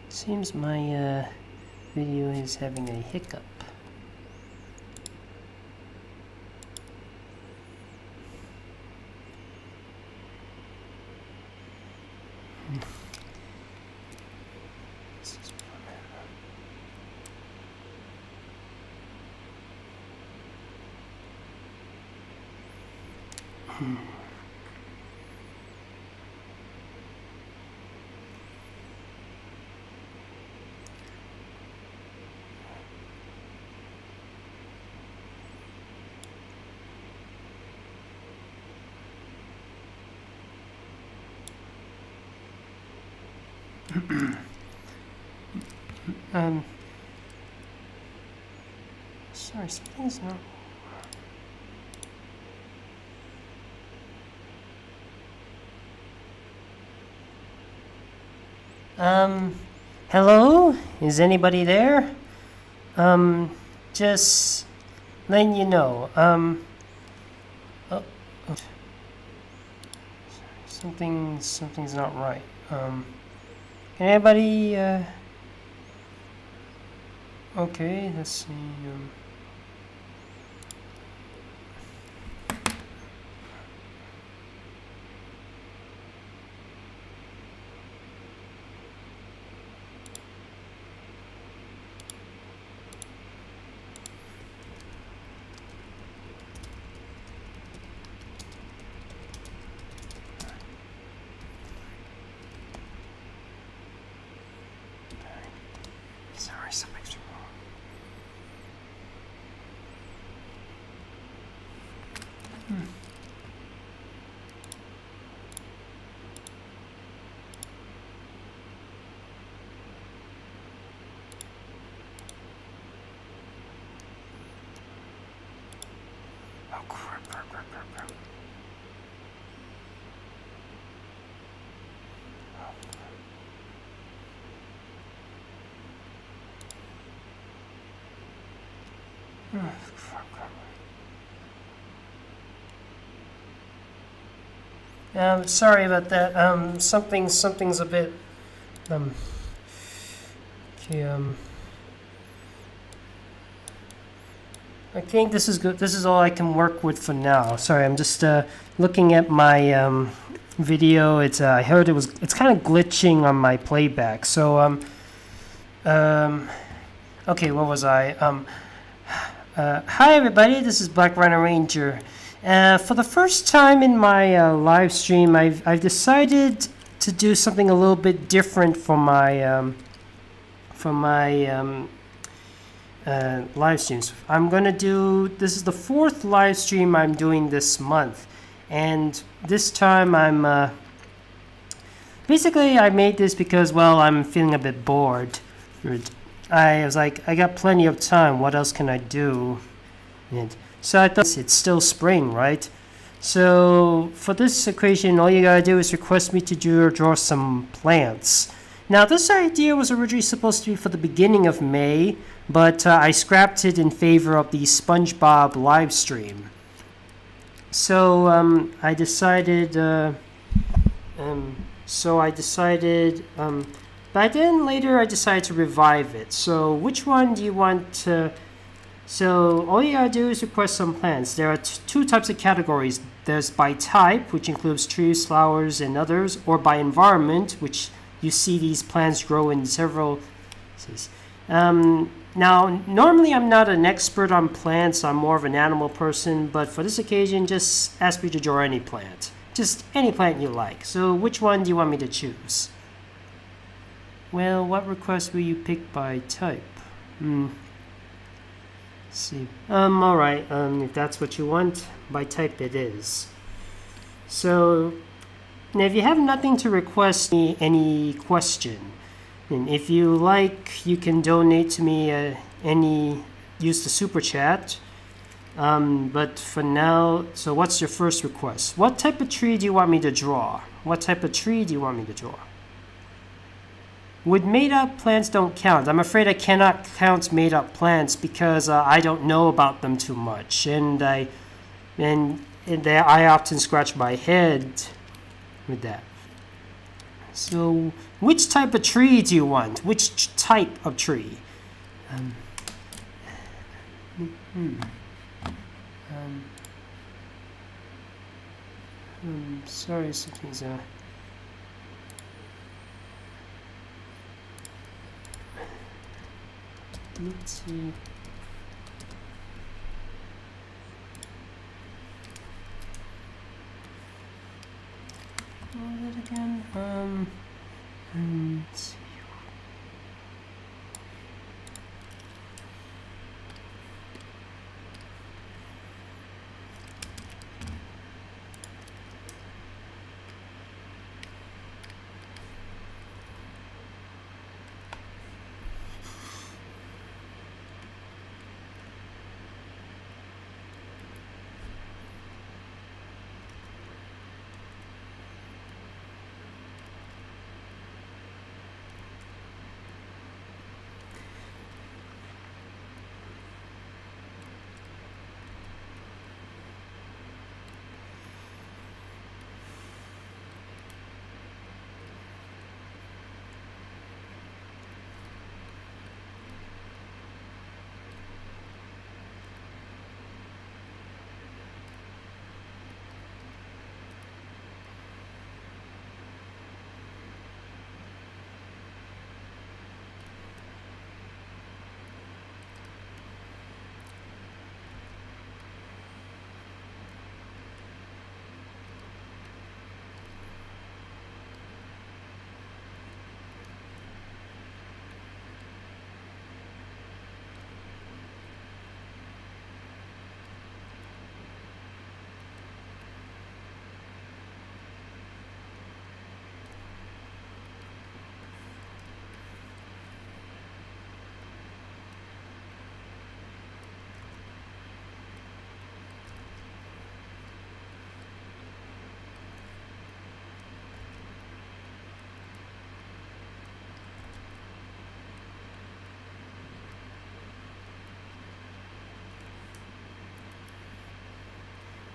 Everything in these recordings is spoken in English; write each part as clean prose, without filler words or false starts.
Seems my video is having a hiccup. Sorry, something's not. Hello? Is anybody there? Just letting you know. Something's not right. Can anybody, okay, let's see, sorry, something's wrong. Oh, crap. Sorry about that. Something's a bit. Okay. I think this is good. This is all I can work with for now. Sorry, I'm just looking at my video. It's I heard it's kind of glitching on my playback. So okay, what was I? Hi everybody, this is Black Rhino Ranger. For the first time in my live stream, I've decided to do something a little bit different for my live streams. I'm gonna do, this is the 4th live stream I'm doing this month, and this time I'm basically I made this because, well, I'm feeling a bit bored. I was like, I got plenty of time, what else can I do? And so I thought, it's still spring, right? So for this equation, all you gotta do is request me to draw some plants. Now this idea was originally supposed to be for the beginning of May, but I scrapped it in favor of the SpongeBob live stream. So I decided, but then later I decided to revive it. So which one do you want to? So all you gotta do is request some plants. There are two types of categories. There's by type, which includes trees, flowers, and others, or by environment, which you see these plants grow in several. Now, normally I'm not an expert on plants. I'm more of an animal person, but for this occasion, just ask me to draw any plant. Just any plant you like. So which one do you want me to choose? Well, what request will you pick by type? Let's see. Alright, if that's what you want, by type it is. So, now if you have nothing to request any question, and if you like, you can donate to me use the super chat. But for now, so what's your first request? What type of tree do you want me to draw? What type of tree do you want me to draw? Would made-up plants don't count? I'm afraid I cannot count made-up plants because I don't know about them too much, and I often scratch my head with that. So, which type of tree do you want? Which type of tree? Sorry, something's let's see. What was it again? Let's see.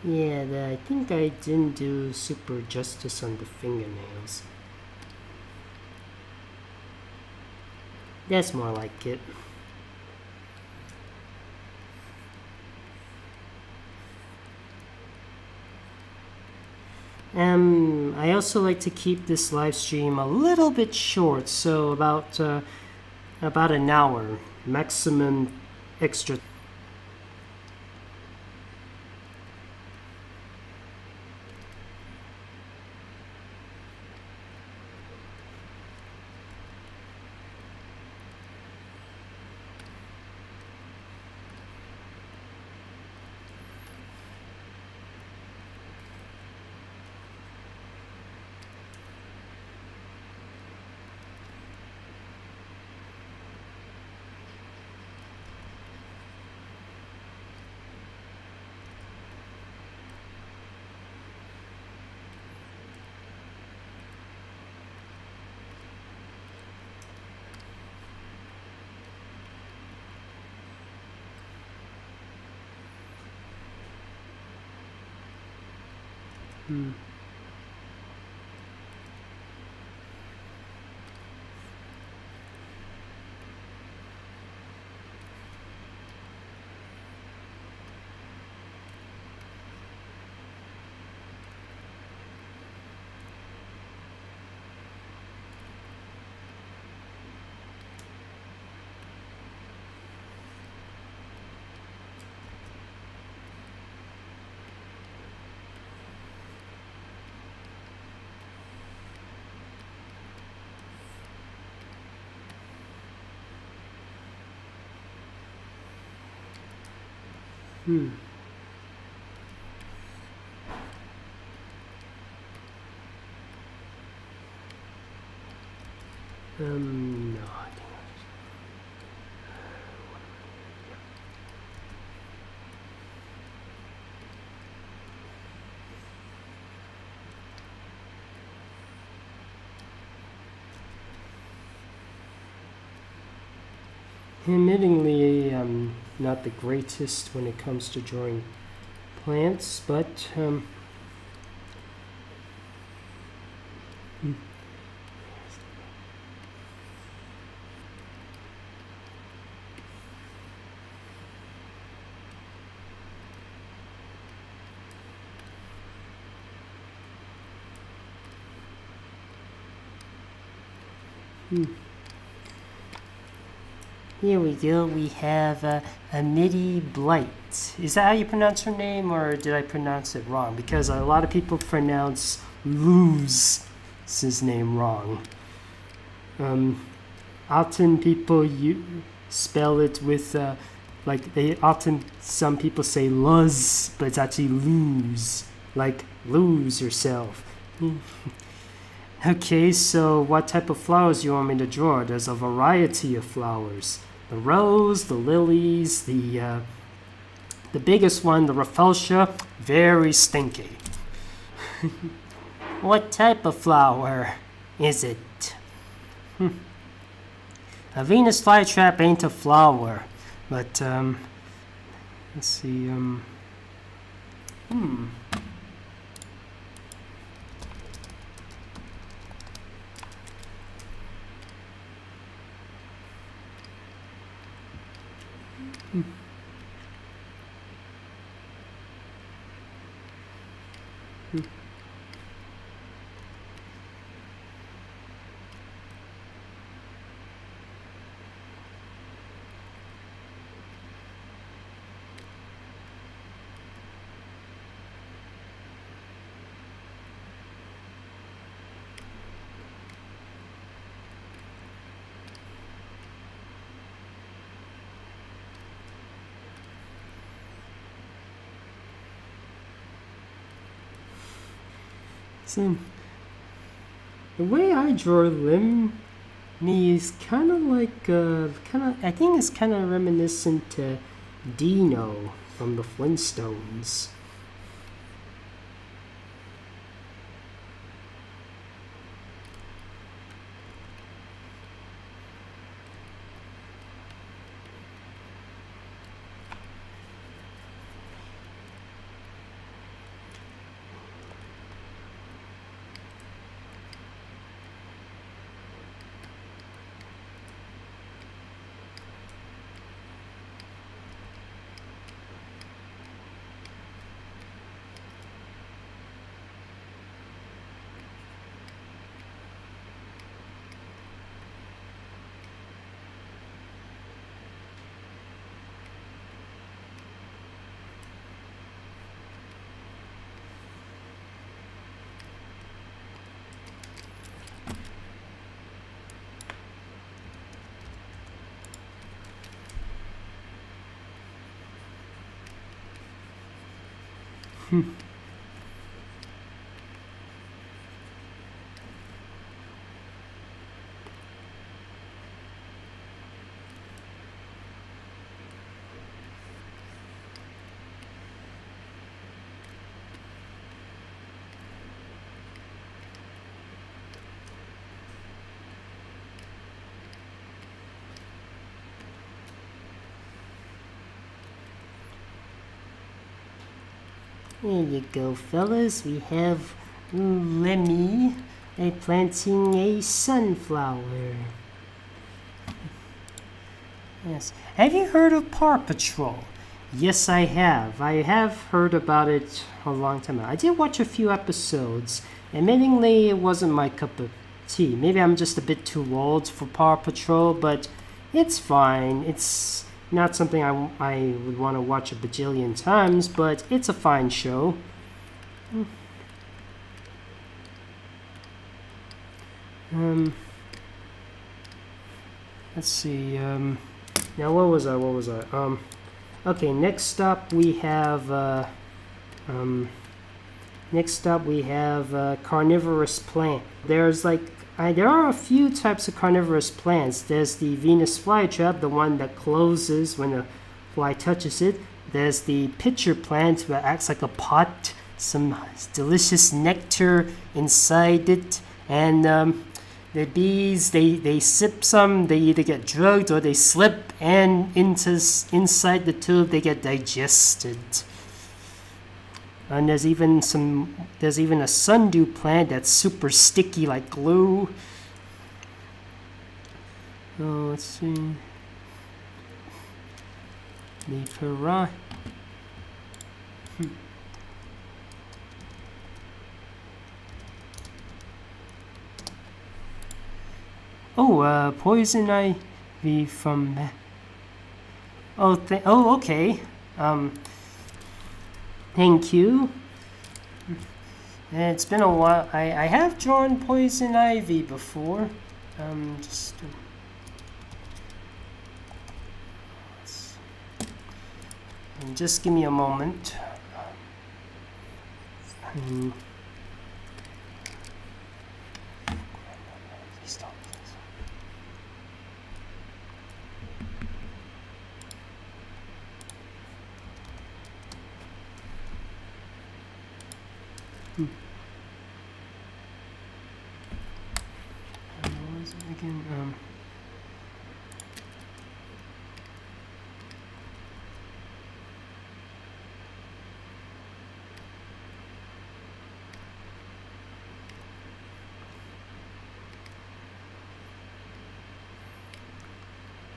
Yeah, I think I didn't do super justice on the fingernails. That's more like it. I also like to keep this live stream a little bit short, so about an hour maximum extra. No, I think Admittingly, I'm not the greatest when it comes to drawing plants, but here we go. We have a Midi Blight. Is that how you pronounce her name, or did I pronounce it wrong? Because a lot of people pronounce his name wrong. Often people spell it with some people say luz, but it's actually lose, like lose yourself. Okay, so what type of flowers do you want me to draw? There's a variety of flowers. The rose, the lilies, the biggest one, the rafflesia, very stinky. What type of flower is it? A Venus flytrap ain't a flower, but let's see. So, the way I draw Lemmy is kind of like, I think it's kind of reminiscent to Dino from the Flintstones. There you go, fellas. We have Lemmy planting a sunflower. Yes. Have you heard of Paw Patrol? Yes, I have. I have heard about it a long time ago. I did watch a few episodes. Admittingly, it wasn't my cup of tea. Maybe I'm just a bit too old for Paw Patrol, but it's fine. It's not something I would want to watch a bajillion times, but it's a fine show. Let's see. Now what was I? Okay. Next up we have carnivorous plant. There are a few types of carnivorous plants. There's the Venus flytrap, the one that closes when a fly touches it. There's the pitcher plant that acts like a pot, some delicious nectar inside it. And the bees, they sip some, they either get drugged or they slip, and inside the tube they get digested. And there's even a sundew plant that's super sticky like glue. Oh, let's see. The piranha. Oh, poison ivy from. Oh, okay. Thank you. It's been a while. I have drawn poison ivy before. Just give me a moment. Again,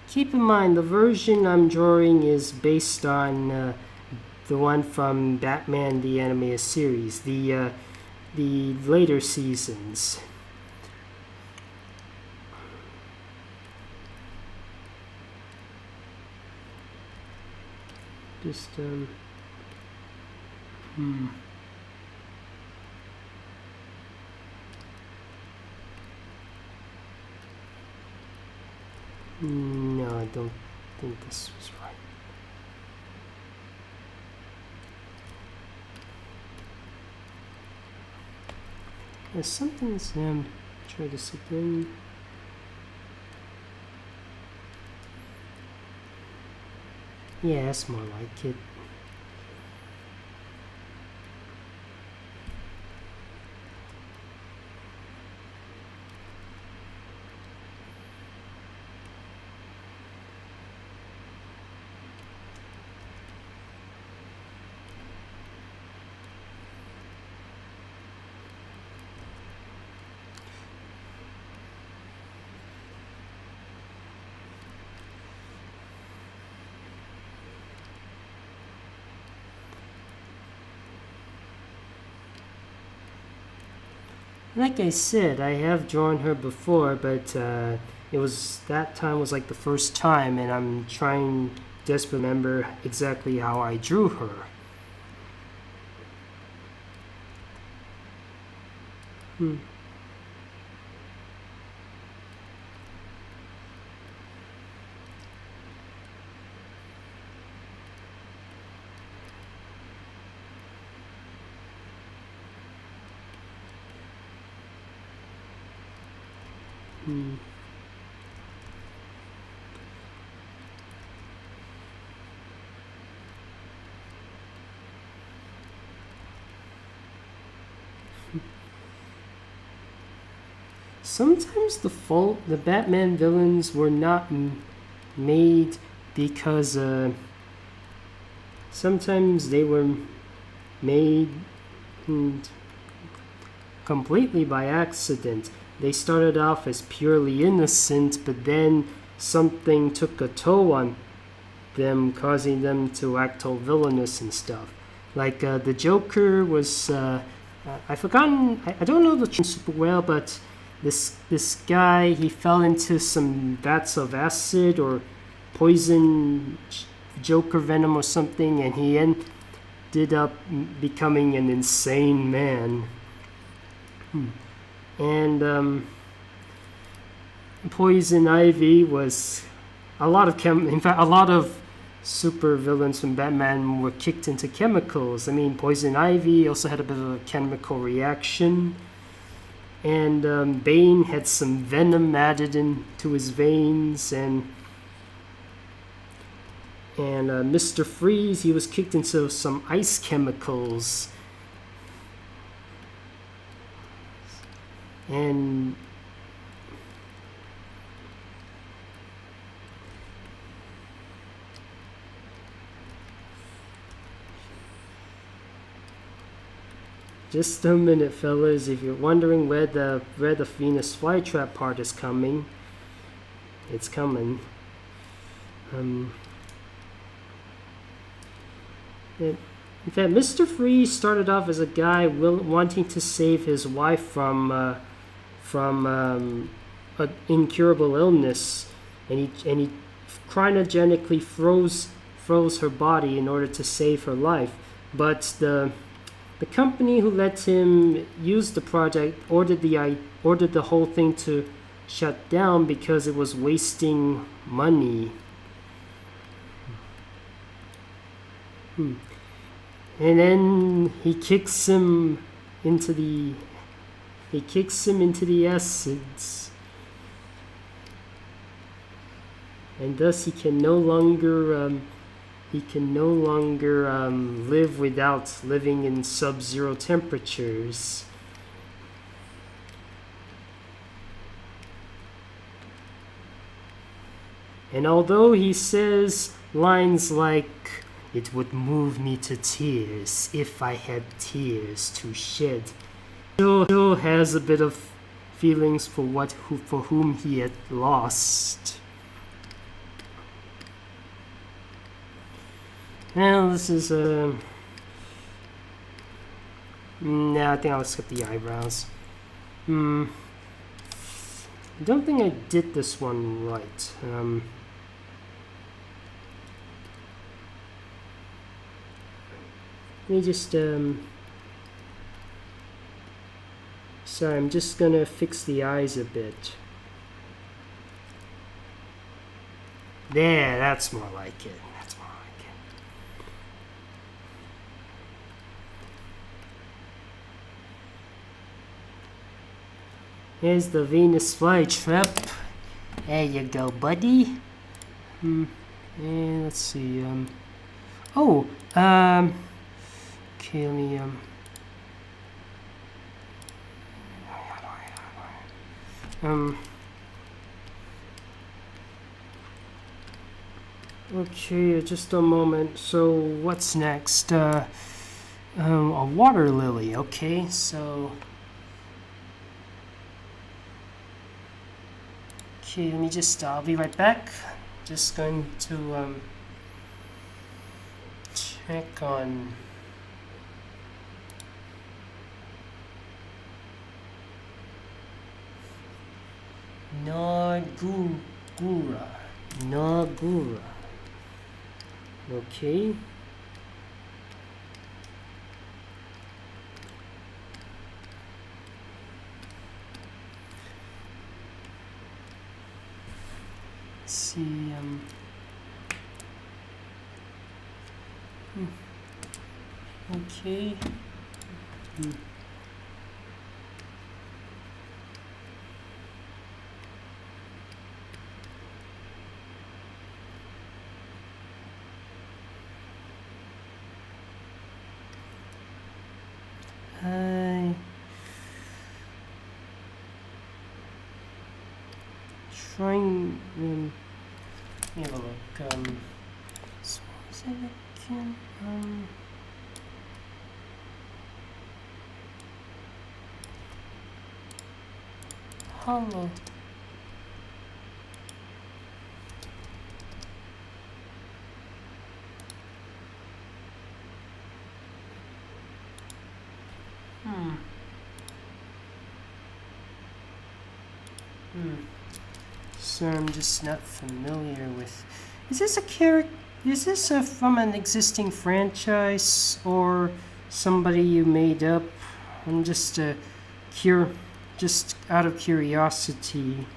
keep in mind the version I'm drawing is based on the one from Batman the Animated Series, the later seasons. Just No, I don't think this was right. There's something that's try this again. Yeah, that's more like it. Like I said, I have drawn her before, but that time was like the first time, and I'm trying just to remember exactly how I drew her. Sometimes the Batman villains were not made because sometimes they were made completely by accident. They started off as purely innocent, but then something took a toll on them, causing them to act all villainous and stuff. Like the Joker was, I've forgotten, I don't know the term super well, but this guy, he fell into some vats of acid or poison Joker venom or something, and he ended up becoming an insane man. And Poison Ivy was a lot of super villains from Batman were kicked into chemicals. I mean, Poison Ivy also had a bit of a chemical reaction, and Bane had some venom added into his veins, and Mr. Freeze, he was kicked into some ice chemicals. And Just a minute, fellas. If you're wondering where the Venus flytrap part is coming, it's coming. In fact, Mr. Freeze started off as a guy wanting to save his wife from an incurable illness, and he cryogenically froze her body in order to save her life. But the company who let him use the project ordered the whole thing to shut down because it was wasting money. And then he kicks him into the acids, and thus he can no longer live without living in sub-zero temperatures. And although he says lines like, "It would move me to tears if I had tears to shed," still has a bit of feelings for whom he had lost. Well, this is nah, I think I'll skip the eyebrows. I don't think I did this one right. Let me just sorry, I'm just gonna fix the eyes a bit. There, that's more like it. That's more like it. Here's the Venus flytrap. There you go, buddy. And let's see. Okay, let me okay, just a moment. So what's next? A water lily. Okay, so okay, let me just I'll be right back. Just going to check on Nagura. Okay. Let's see. Okay. Trying. Let me have a look. So what was it again? Hollow. So I'm just not familiar with. Is this a character? Is this from an existing franchise or somebody you made up? I'm just just out of curiosity.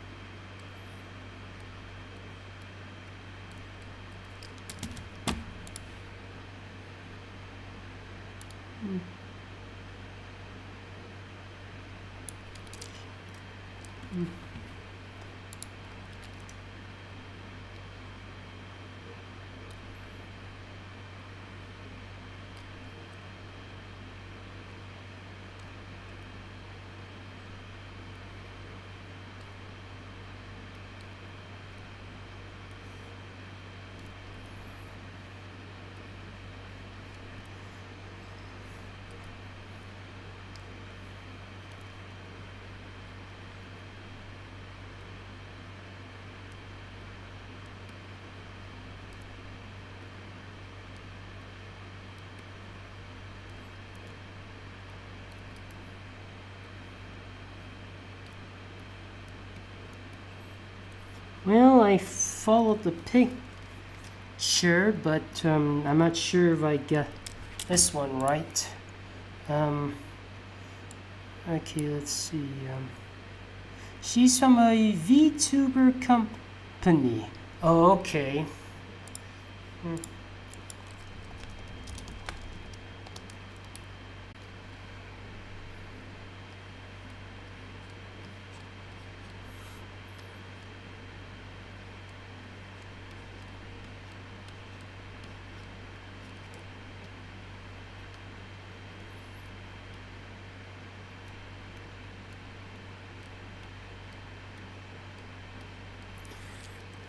Well, I followed the picture, but I'm not sure if I got this one right. Okay, let's see. She's from a VTuber company. Oh, okay.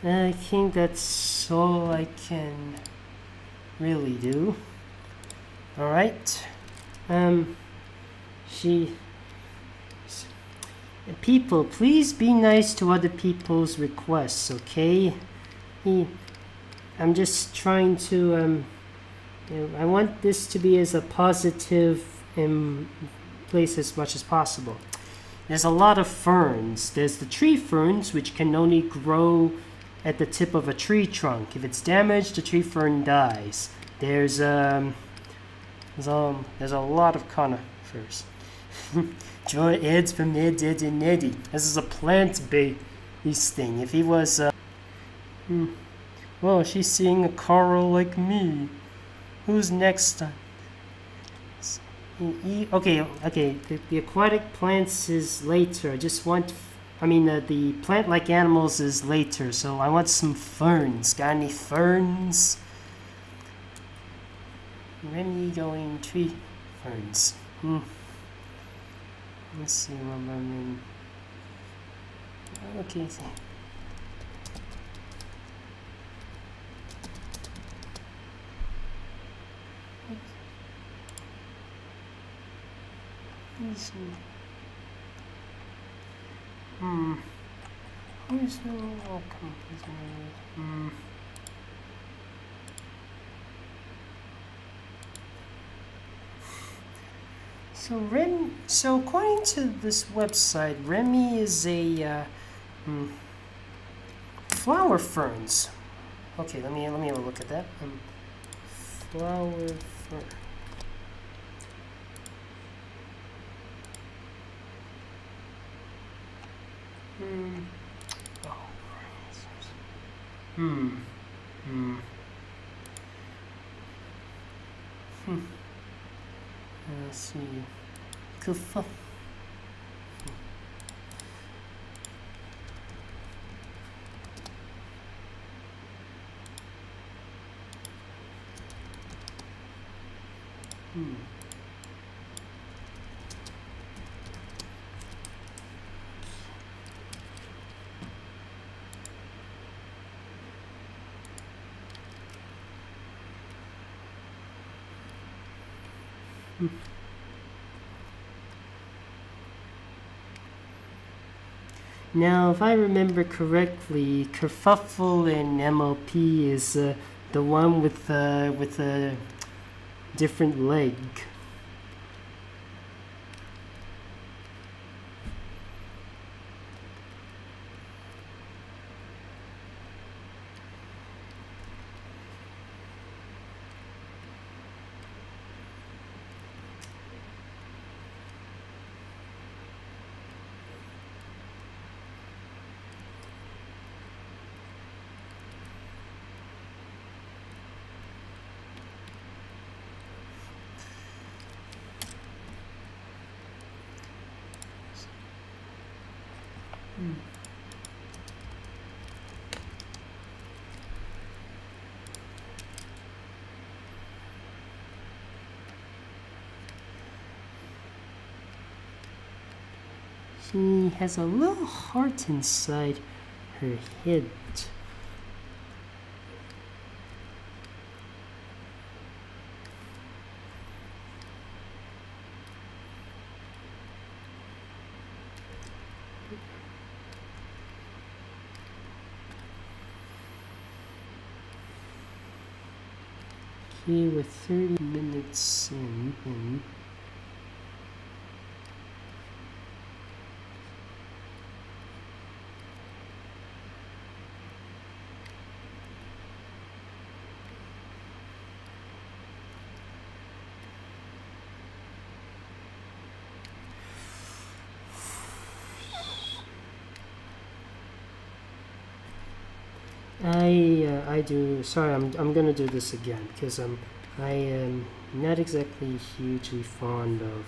I think that's all I can really do. Alright. She... People, please be nice to other people's requests, okay? I'm just trying to, I want this to be as a positive place as much as possible. There's a lot of ferns. There's the tree ferns, which can only grow at the tip of a tree trunk. If it's damaged, the tree fern dies. There's a lot of conifers. Joy Ed's from Ed, Ed, and Eddie. This is a plant-based thing. If he was, well, she's seeing a coral like me. Who's next? Okay. The aquatic plants is later. I just want, the plant-like animals is later. So I want some ferns. Got any ferns? Remy going tree ferns. Let's see what I'm in. Okay. Let's see. Who's the welcome? So according to this website, Remy is a flower ferns. Okay, let me have a look at that. Flower fern. Let's see. Kufa. Now, if I remember correctly, kerfuffle in MLP is the one with a different leg. She has a little heart inside her head. Okay, we're 30 minutes in. I do. Sorry, I'm gonna do this again because I am not exactly hugely fond of.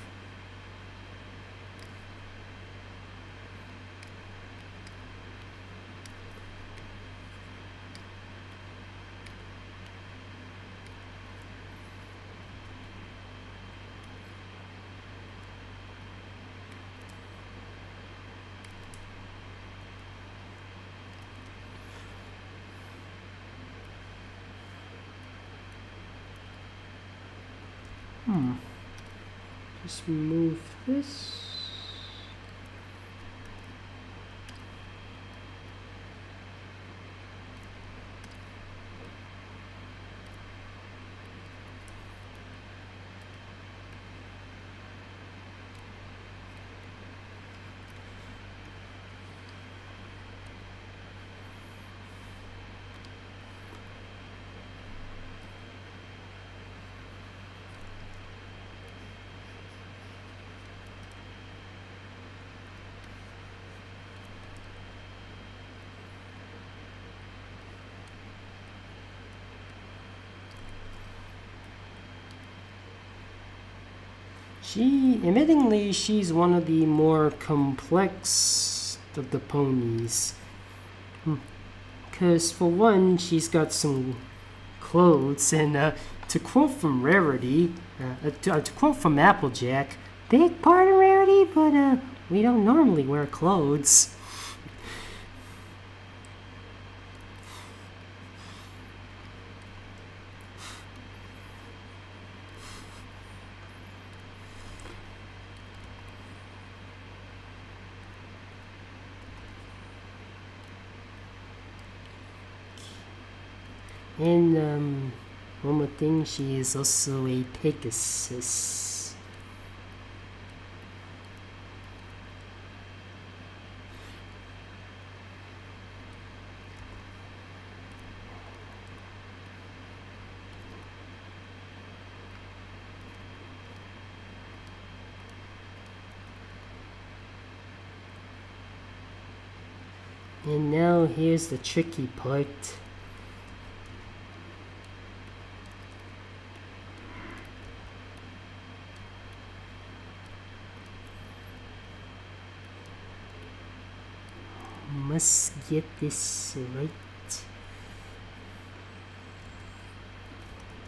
Just move this. Admittingly, she's one of the more complex of the ponies. Because, for one, she's got some clothes, and to quote from Rarity, to quote from Applejack, big part of Rarity, but we don't normally wear clothes. And one more thing, she is also a Pegasus. And now here's the tricky part. Must get this right.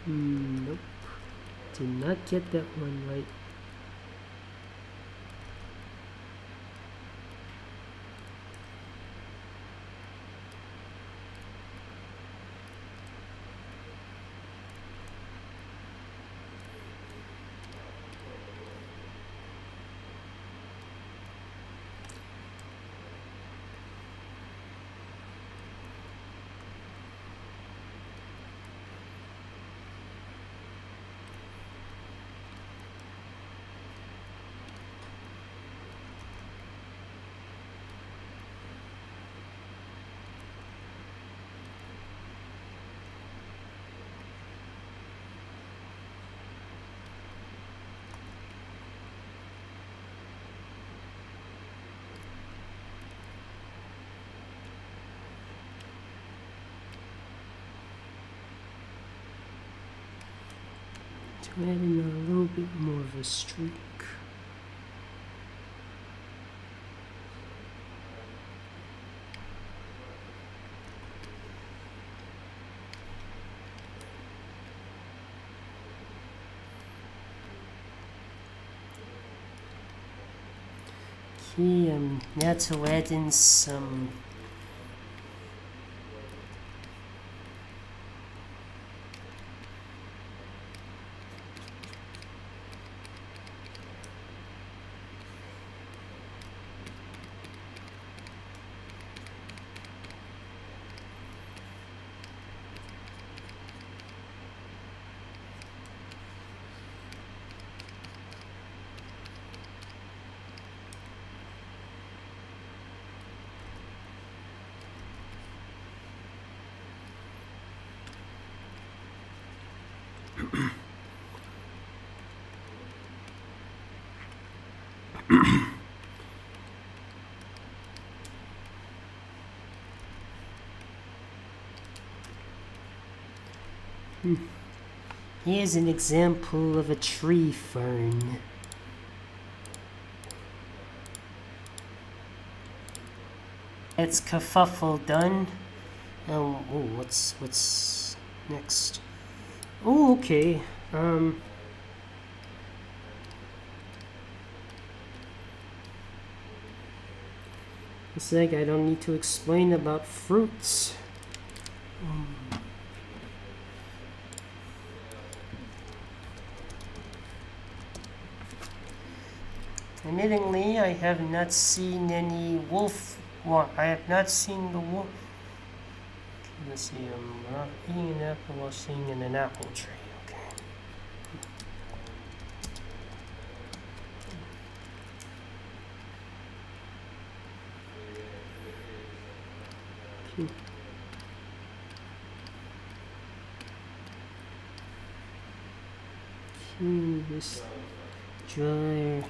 Nope. Did not get that one right. To add in a little bit more of a streak. Okay, now to add in some Here's an example of a tree fern. It's kerfuffle done. Oh, what's next? Oh, okay. It's like I don't need to explain about fruits. Admittingly, I have not seen any wolf. Well, I have not seen the wolf. Let's see, I'm eating an apple while sitting in an apple tree. Okay. This dryer.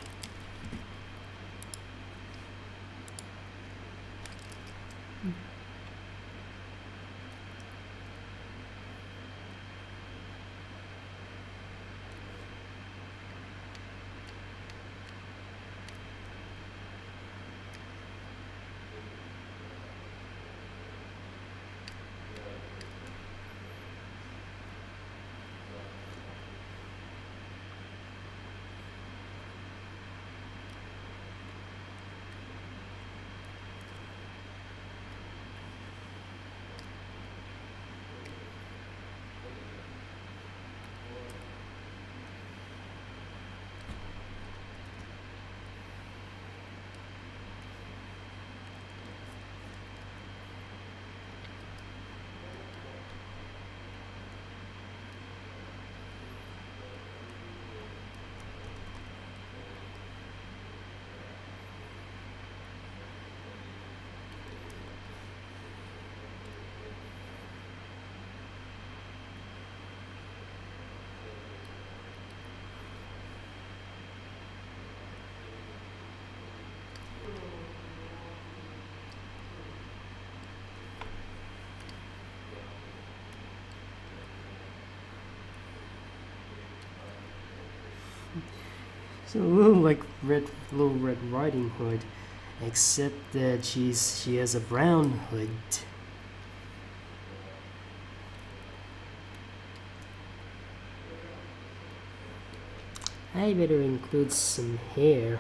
So a little like Little Red Riding Hood, except that she has a brown hood. I better include some hair.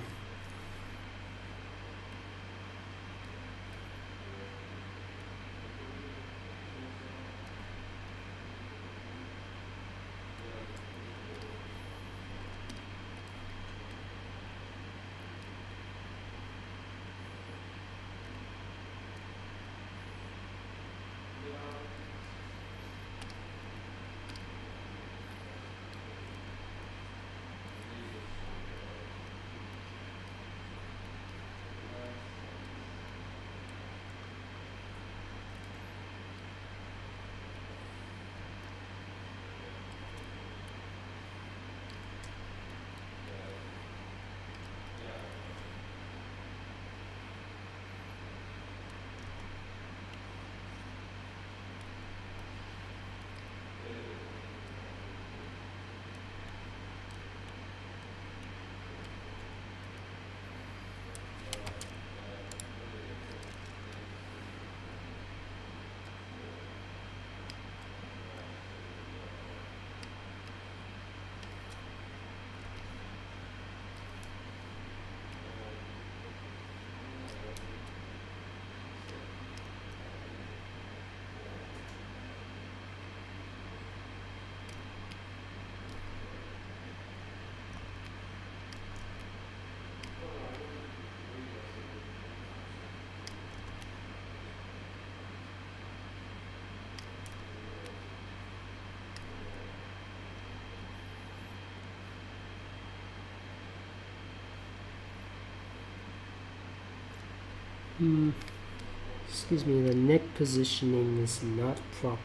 Excuse me, the neck positioning is not proper.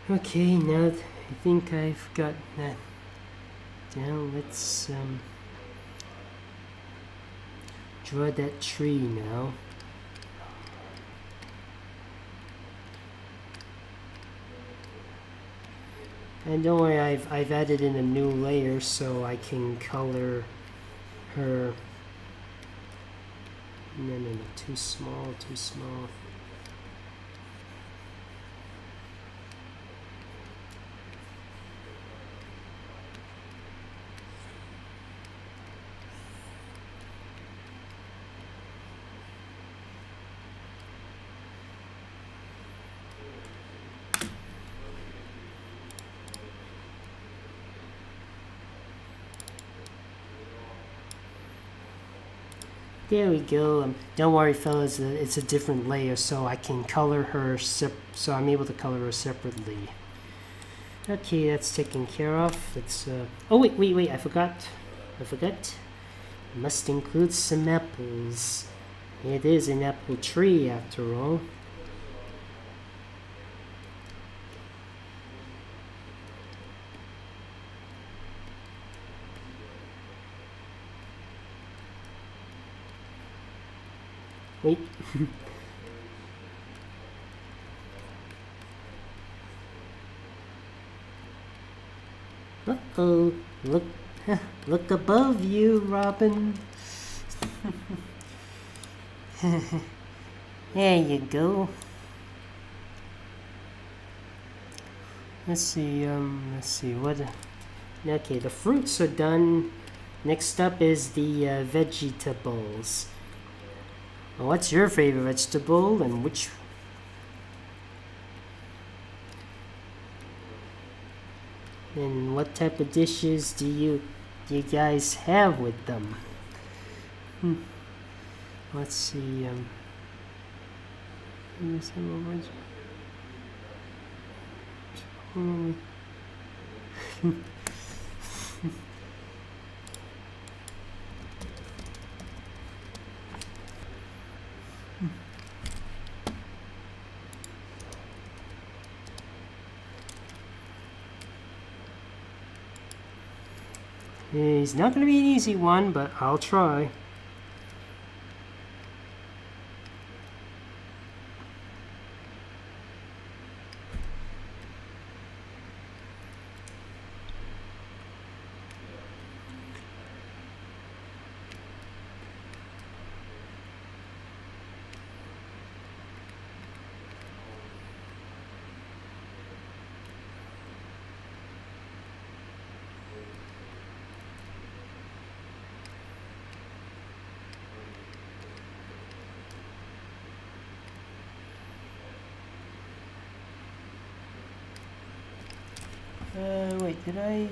Okay, now I think I've got that down. Let's draw that tree now. And don't worry, I've added in a new layer so I can color her. No, too small, too small. There we go. Don't worry, fellas. It's a different layer, so I can color her. So I'm able to color her separately. Okay, that's taken care of. Let's. Oh wait! I forgot. Must include some apples. It is an apple tree, after all. Wait. Uh-oh. Look above you, Robin. There you go. Let's see what. Okay, the fruits are done. Next up is the vegetables. Well, what's your favorite vegetable and which? And what type of dishes do you guys have with them? Let's see. It's not going to be an easy one, but I'll try. Wait, did I?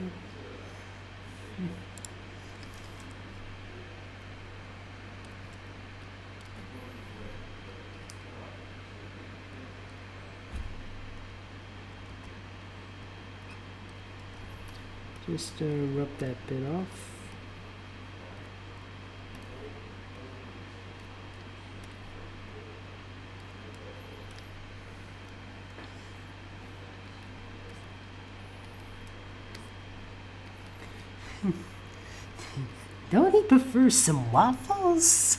Just rub that bit off. Don't he prefer some waffles?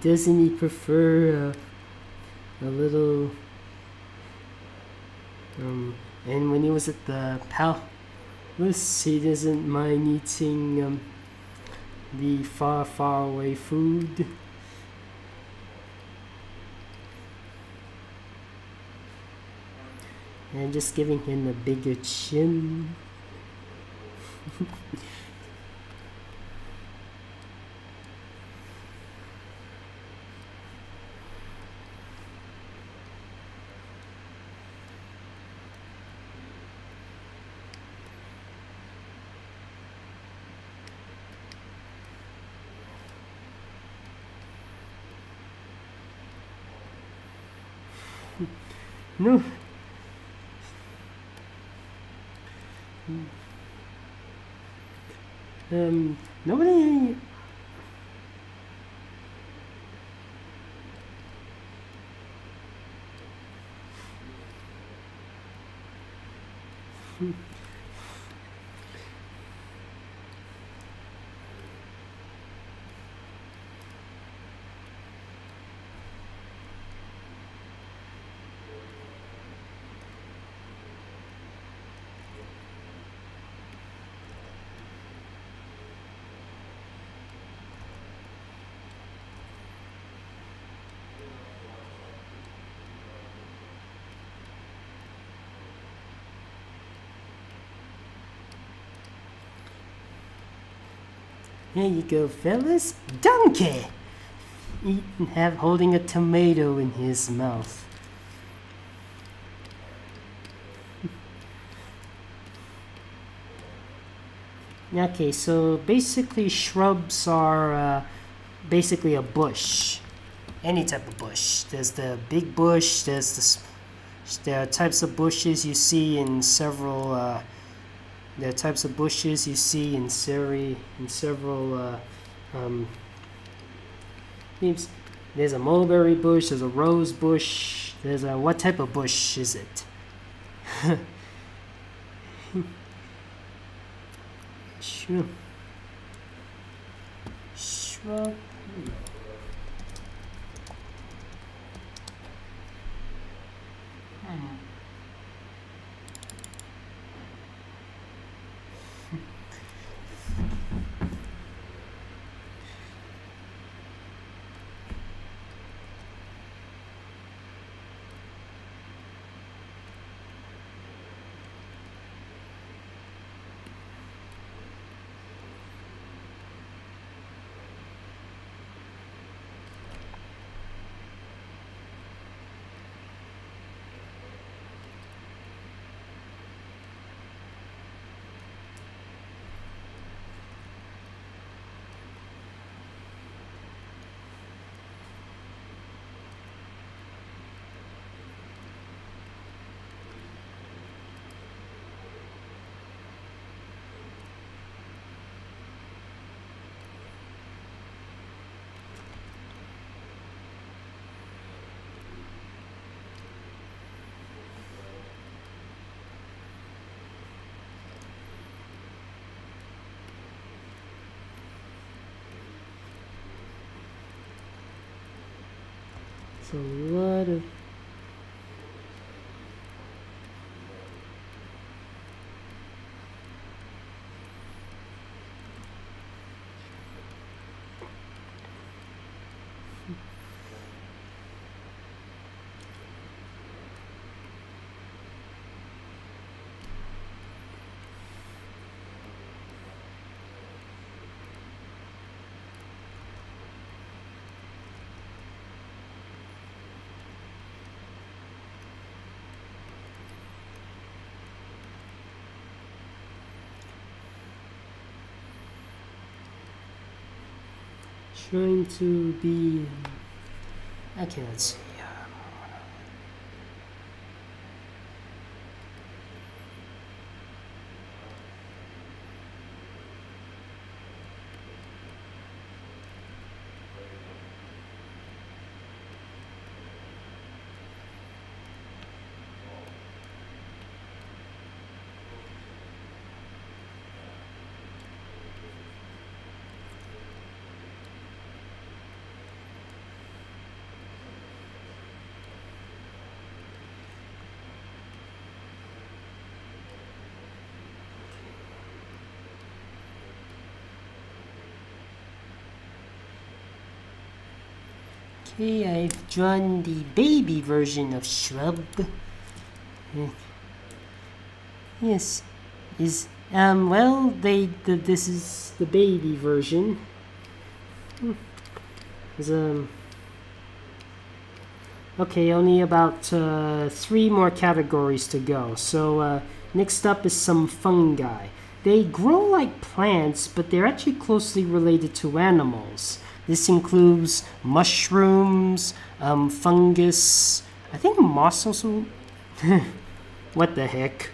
Doesn't he prefer a little and when he was at the Lucy doesn't mind eating the far, far away food. And just giving him a bigger chin. No. Nobody. Here you go, fellas. Donkey! Holding a tomato in his mouth. Okay, so basically shrubs are basically a bush. Any type of bush. There's the big bush, there are types of bushes you see in several there are types of bushes you see in several leaves. There's a mulberry bush, there's a rose bush, there's a, what type of bush is it? Shrub. Shrub. It's a lot of trying to be. Okay, let's see. Okay, I've drawn the baby version of shrub. Yes, well, this is the baby version. Okay, only about 3 more categories to go. So next up is some fungi. They grow like plants, but they're actually closely related to animals. This includes mushrooms, fungus, I think moss also. What the heck?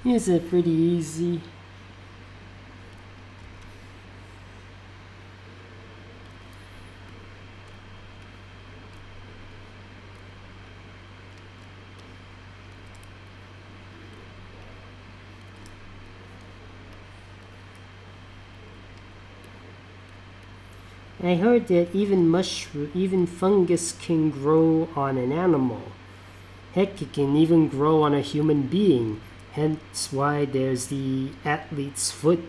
Is it pretty easy? I heard that even fungus can grow on an animal. Heck, it can even grow on a human being. Hence why there's the athlete's foot.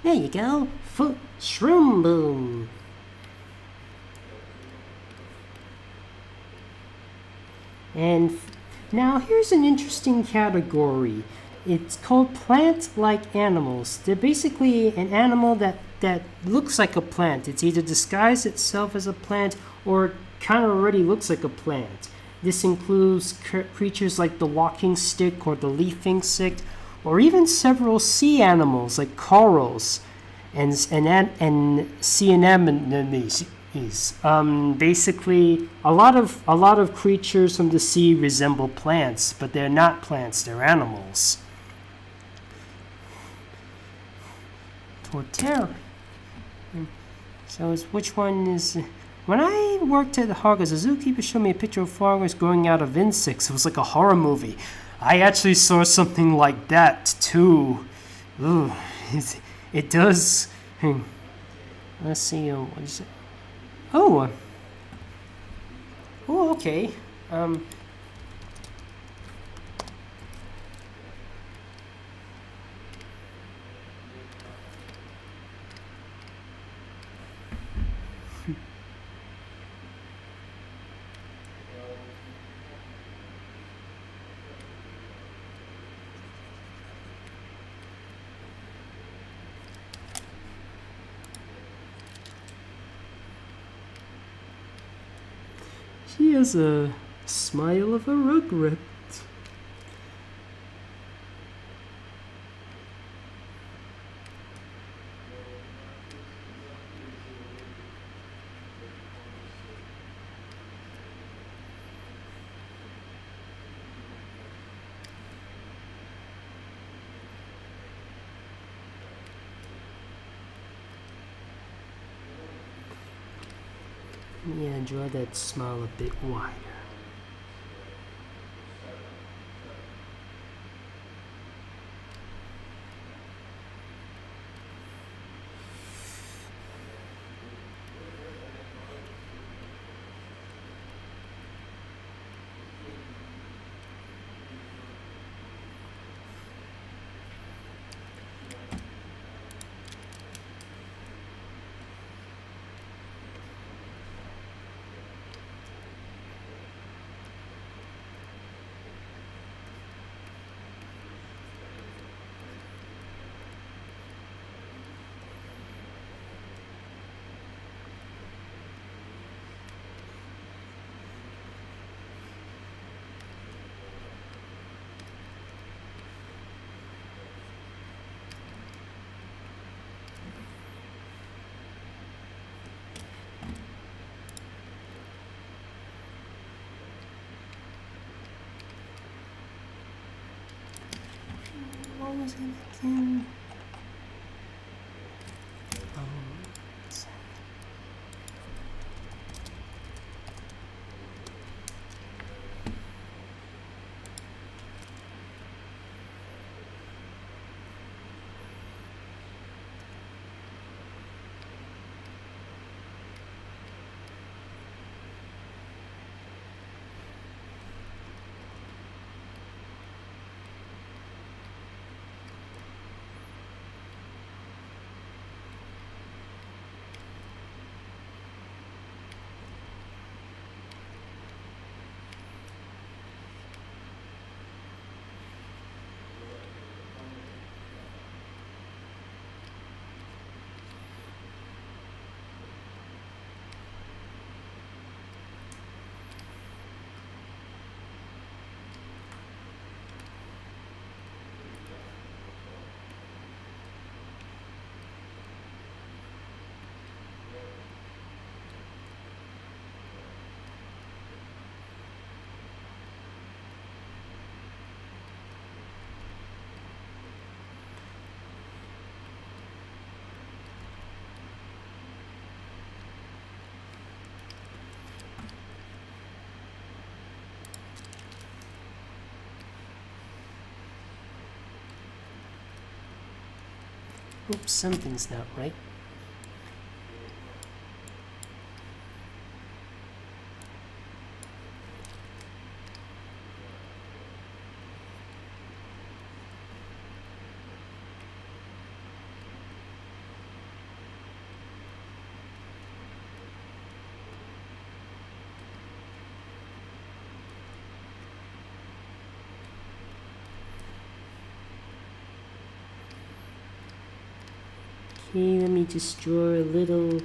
There you go. Foot shroom boom. And now here's an interesting category. It's called plant-like animals. They're basically an animal that looks like a plant. It's either disguised itself as a plant or kind of already looks like a plant. This includes creatures like the walking stick or the leafing stick, or even several sea animals like corals and sea anemones. Basically, a lot of creatures from the sea resemble plants, but they're not plants; they're animals. Torterra. So, which one is? When I worked at the Hargers, a zookeeper showed me a picture of frogs growing out of insects. It was like a horror movie. I actually saw something like that too. Ooh, it does. Let's see. What is it? Oh. Oh, okay. She has a smile of a rugrat. Yeah, draw that smile a bit wider. What was it again? Oops, something's not right. Okay, let me just draw a little.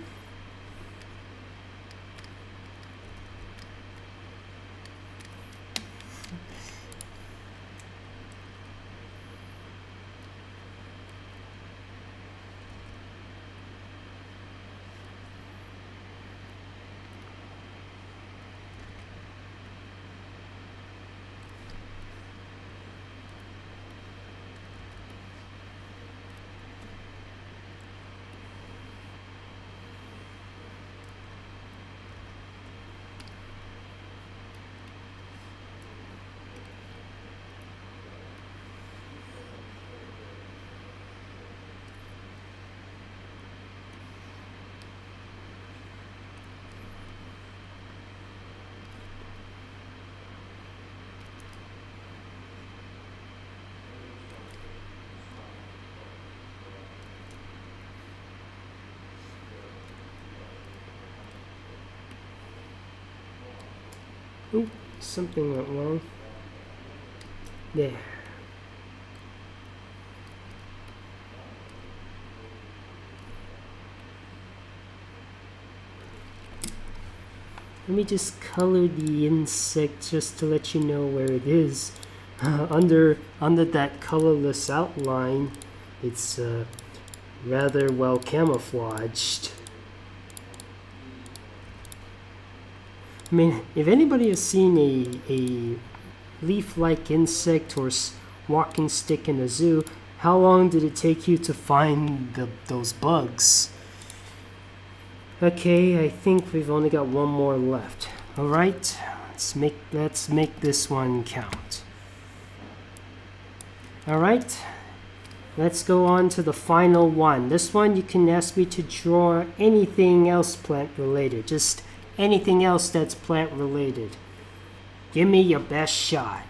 Oh, something went wrong. There. Let me just color the insect just to let you know where it is. Under that colorless outline, it's rather well camouflaged. I mean, if anybody has seen a leaf-like insect or walking stick in a zoo, how long did it take you to find those bugs? Okay, I think we've only got one more left. All right, let's make this one count. All right, let's go on to the final one. This one you can ask me to draw anything else plant related, just anything else that's plant related. Give me your best shot.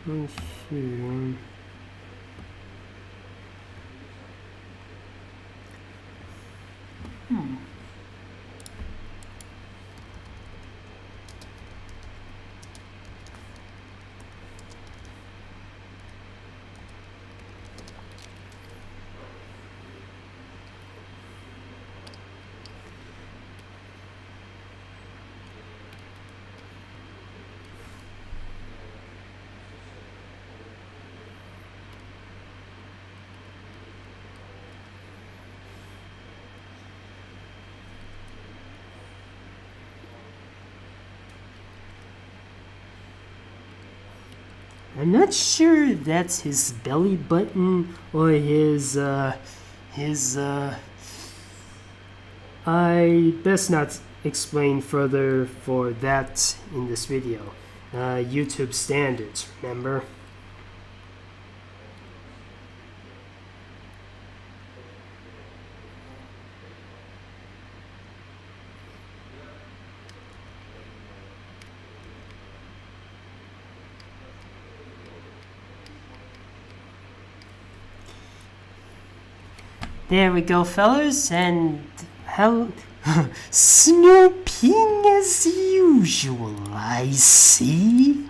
Let's see. I'm not sure if that's his belly button or his I best not explain further for that in this video. YouTube standards, remember? There we go, fellas, and how snooping as usual, I see.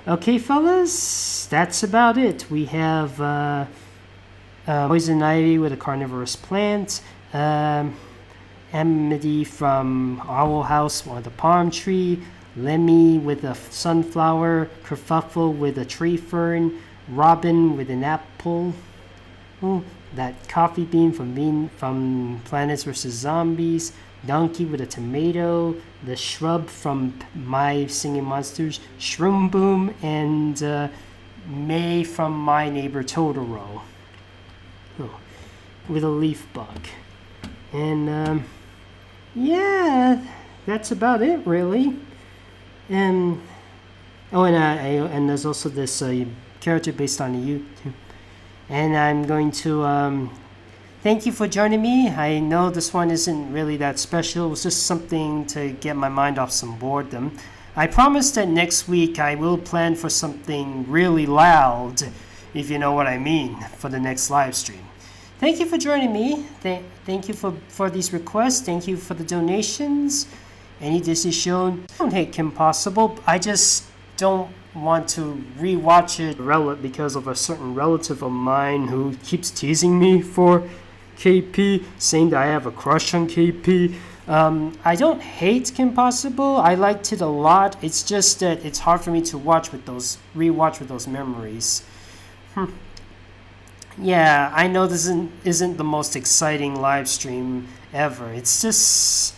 Okay, fellas, that's about it. We have poison ivy with a carnivorous plant, amity from Owl House or the palm tree, Lemmy with a sunflower, kerfuffle with a tree fern, robin with an apple. Oh, that coffee bean from Planets vs. Zombies, donkey with a tomato, the shrub from My Singing Monsters, Shroom Boom, and May from My Neighbor Totoro. Oh, with a leaf bug. And yeah, that's about it really. And oh, and there's also this character based on you. And I'm going to thank you for joining me. I know this one isn't really that special. It was just something to get my mind off some boredom. I promise that next week I will plan for something really loud, if you know what I mean, for the next live stream. Thank you for joining me. Thank you for these requests. Thank you for the donations. Any Disney show, I don't hate Kim Possible. I just don't want to rewatch it because of a certain relative of mine who keeps teasing me for KP, saying that I have a crush on KP. I don't hate Kim Possible. I liked it a lot. It's just that it's hard for me to rewatch with those memories. Yeah, I know this isn't the most exciting live stream ever. It's just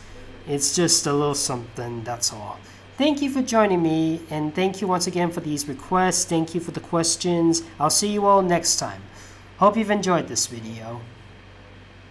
a little something, that's all. Thank you for joining me, and thank you once again for these requests. Thank you for the questions. I'll see you all next time. Hope you've enjoyed this video.